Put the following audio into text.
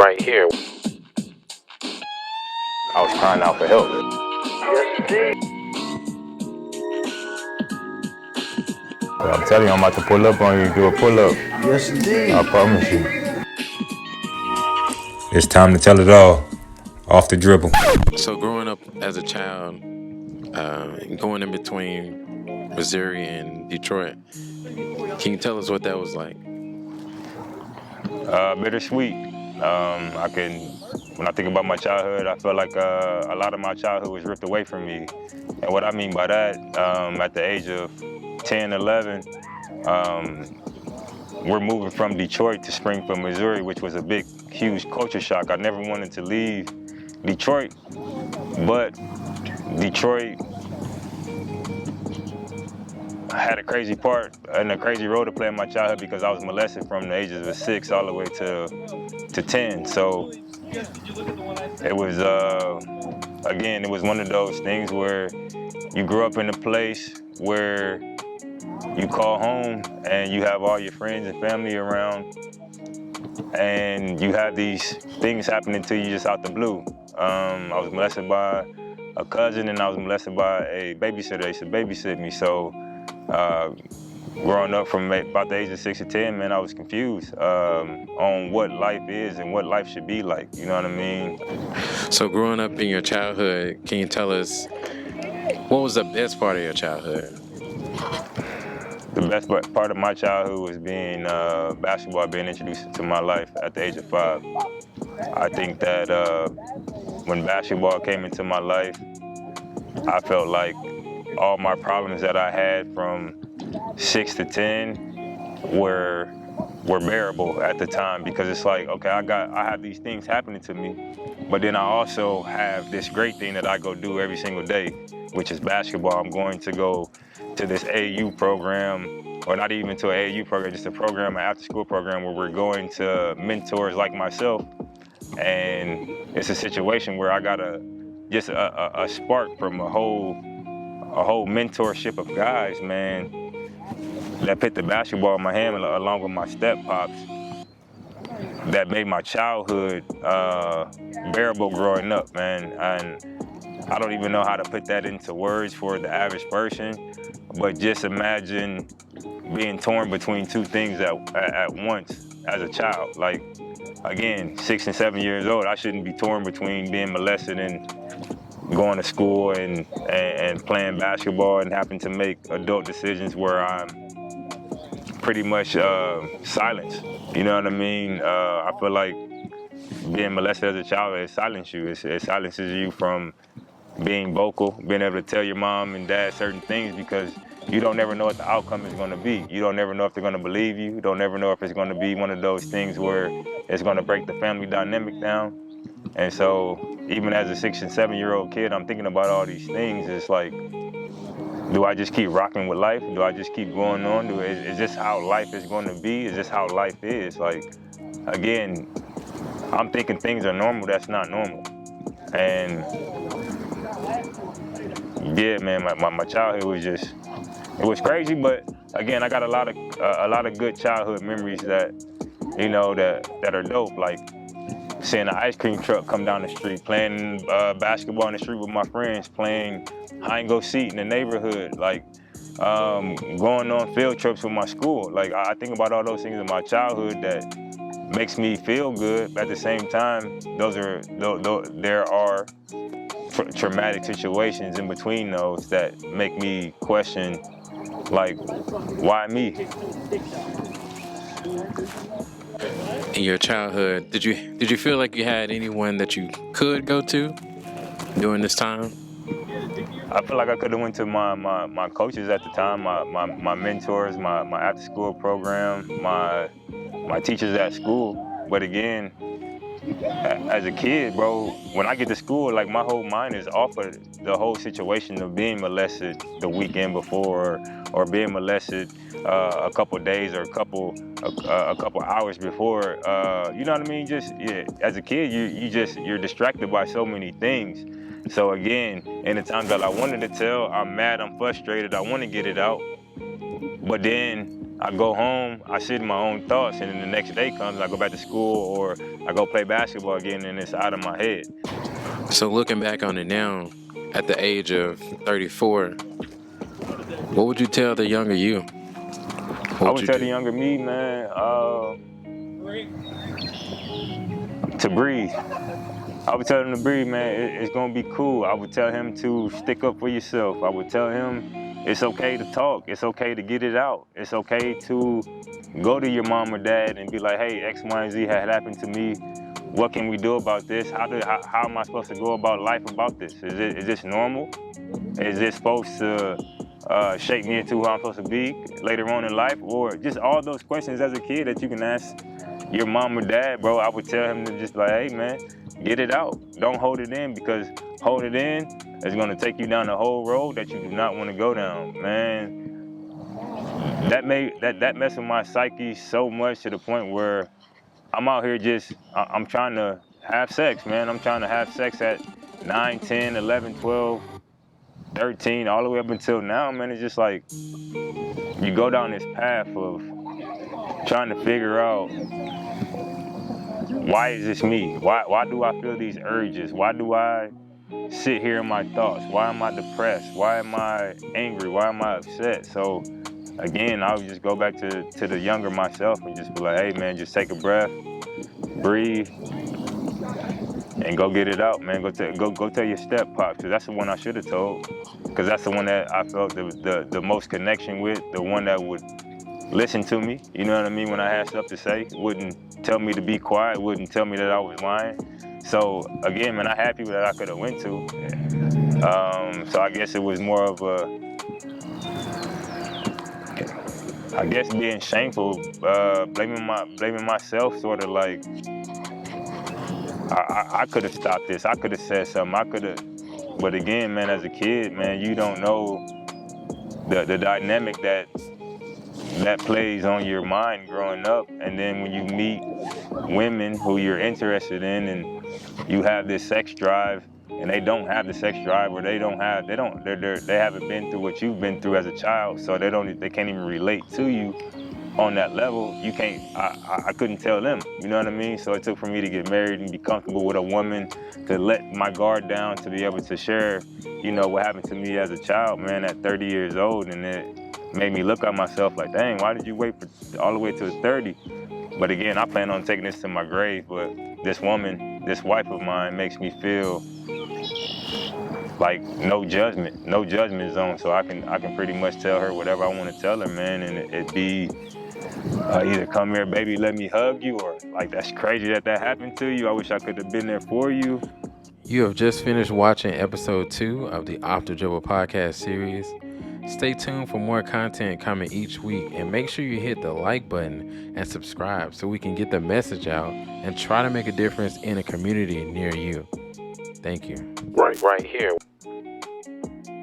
right here. I was crying out for help. Yes, indeed. I'm telling you, I'm about to pull up on you, do a pull-up. Yes, indeed. I promise you. It's time to tell it all. Off the dribble. So growing up as a child, going in between Missouri and Detroit, can you tell us what that was like? Bittersweet. When I think about my childhood, I feel like a lot of my childhood was ripped away from me. And what I mean by that, at the age of 10, 11, we're moving from Detroit to Springfield, Missouri, which was a big, huge culture shock. I never wanted to leave Detroit, but Detroit had a crazy part and a crazy role to play in my childhood because I was molested from the ages of 6 all the way to 10. So it was, again, it was one of those things where you grew up in a place where you call home and you have all your friends and family around, and you have these things happening to you just out the blue. I was molested by a cousin, and I was molested by a babysitter. They used to babysit me. So growing up from about the age of 6 to 10, man, I was confused on what life is and what life should be like. You know what I mean? So growing up in your childhood, can you tell us what was the best part of your childhood? The best part of my childhood was being basketball, being introduced to my life at the age of 5. I think that when basketball came into my life, I felt like all my problems that I had from 6 to 10 were bearable at the time, because it's like, okay, I have these things happening to me, but then I also have this great thing that I go do every single day, which is basketball. I'm going to go to this AAU program, or not even to an AAU program, just a program, an after-school program where we're going to mentors like myself. And it's a situation where I got a spark from a whole mentorship of guys, man, that put the basketball in my hand along with my step pops, that made my childhood bearable growing up, man. And I don't even know how to put that into words for the average person, but just imagine being torn between two things at once as a child. Like, again, 6 and 7 years old, I shouldn't be torn between being molested and going to school and playing basketball and having to make adult decisions where I'm pretty much silenced. You know what I mean? I feel like being molested as a child, it silences you. It silences you from being vocal, being able to tell your mom and dad certain things, because you don't never know what the outcome is going to be. You don't never know if they're going to believe you. You don't never know if it's going to be one of those things where it's going to break the family dynamic down. And so even as a 6 and 7 year old kid, I'm thinking about all these things. It's like, do I just keep rocking with life? Do I just keep going on? Is this how life is going to be? Is this how life is? Like, again, I'm thinking things are normal. That's not normal. And yeah, man, my childhood was just, it was crazy. But again, I got a lot of good childhood memories that, you know, that are dope. Like seeing an ice cream truck come down the street, playing basketball in the street with my friends, playing hide and go seek in the neighborhood, like going on field trips with my school. Like, I think about all those things in my childhood that makes me feel good. At the same time, there are traumatic situations in between those that make me question, like, why me? In your childhood, did you feel like you had anyone that you could go to during this time? I feel like I could have went to my coaches at the time, my mentors, my after school program, my teachers at school. But again, as a kid, bro, when I get to school, like, my whole mind is off of the whole situation of being molested the weekend before, or being molested a couple days or a couple hours before. You know what I mean? Just, yeah, as a kid, you're distracted by so many things. So again, in the times that I wanted to tell, I'm mad, I'm frustrated, I want to get it out. But then I go home, I sit in my own thoughts, and then the next day comes, I go back to school or I go play basketball again, and it's out of my head. So looking back on it now, at the age of 34, what would you tell the younger you? I would tell the younger me, man, to breathe. I would tell him to breathe, man. It's gonna be cool. I would tell him to stick up for yourself. I would tell him it's okay to talk. It's okay to get it out. It's okay to go to your mom or dad and be like, hey, X, Y, and Z had happened to me. What can we do about this? How am I supposed to go about life about this? Is this normal? Is this supposed to shape me into who I'm supposed to be later on in life? Or just all those questions as a kid that you can ask your mom or dad, bro. I would tell him to just like, hey, man, get it out. Don't hold it in, because hold it in is gonna take you down the whole road that you do not want to go down, man. That messed with my psyche so much to the point where I'm out here I'm trying to have sex, man. I'm trying to have sex at 9, 10, 11, 12, 13, all the way up until now, man. It's just like you go down this path of trying to figure out, why is this me? Why do I feel these urges? Why do I sit here in my thoughts? Why am I depressed? Why am I angry? Why am I upset? So again, I would just go back to the younger myself and just be like, hey, man, just take a breath, breathe, and go get it out, man. Go tell your step pops, because that's the one I should have told, because that's the one that I felt the most connection with, the one that would listen to me, you know what I mean, when I had stuff to say. Wouldn't tell me to be quiet, wouldn't tell me that I was lying. So again, man, I'm happy that I could have went to. So I guess it was more of being shameful, blaming myself, sort of like, I could have stopped this, I could have said something, but again, man, as a kid, man, you don't know the dynamic that plays on your mind growing up. And then when you meet women who you're interested in and you have this sex drive and they don't have the sex drive, or they haven't been through what you've been through as a child, so they can't even relate to you on that level. You can't, I couldn't tell them, you know what I mean? So it took for me to get married and be comfortable with a woman, to let my guard down, to be able to share, you know, what happened to me as a child, man, at 30 years old. And it made me look at myself like, dang, why did you wait for all the way to 30? But again, I plan on taking this to my grave, but this woman, this wife of mine, makes me feel like no judgment zone. So I can pretty much tell her whatever I want to tell her, man, and it be either come here, baby, let me hug you, or like, that's crazy that happened to you. I wish I could have been there for you. You have just finished watching episode 2 of the Off the Dribble podcast series. Stay tuned for more content coming each week, and make sure you hit the like button and subscribe so we can get the message out and try to make a difference in a community near you. Thank you. Right here.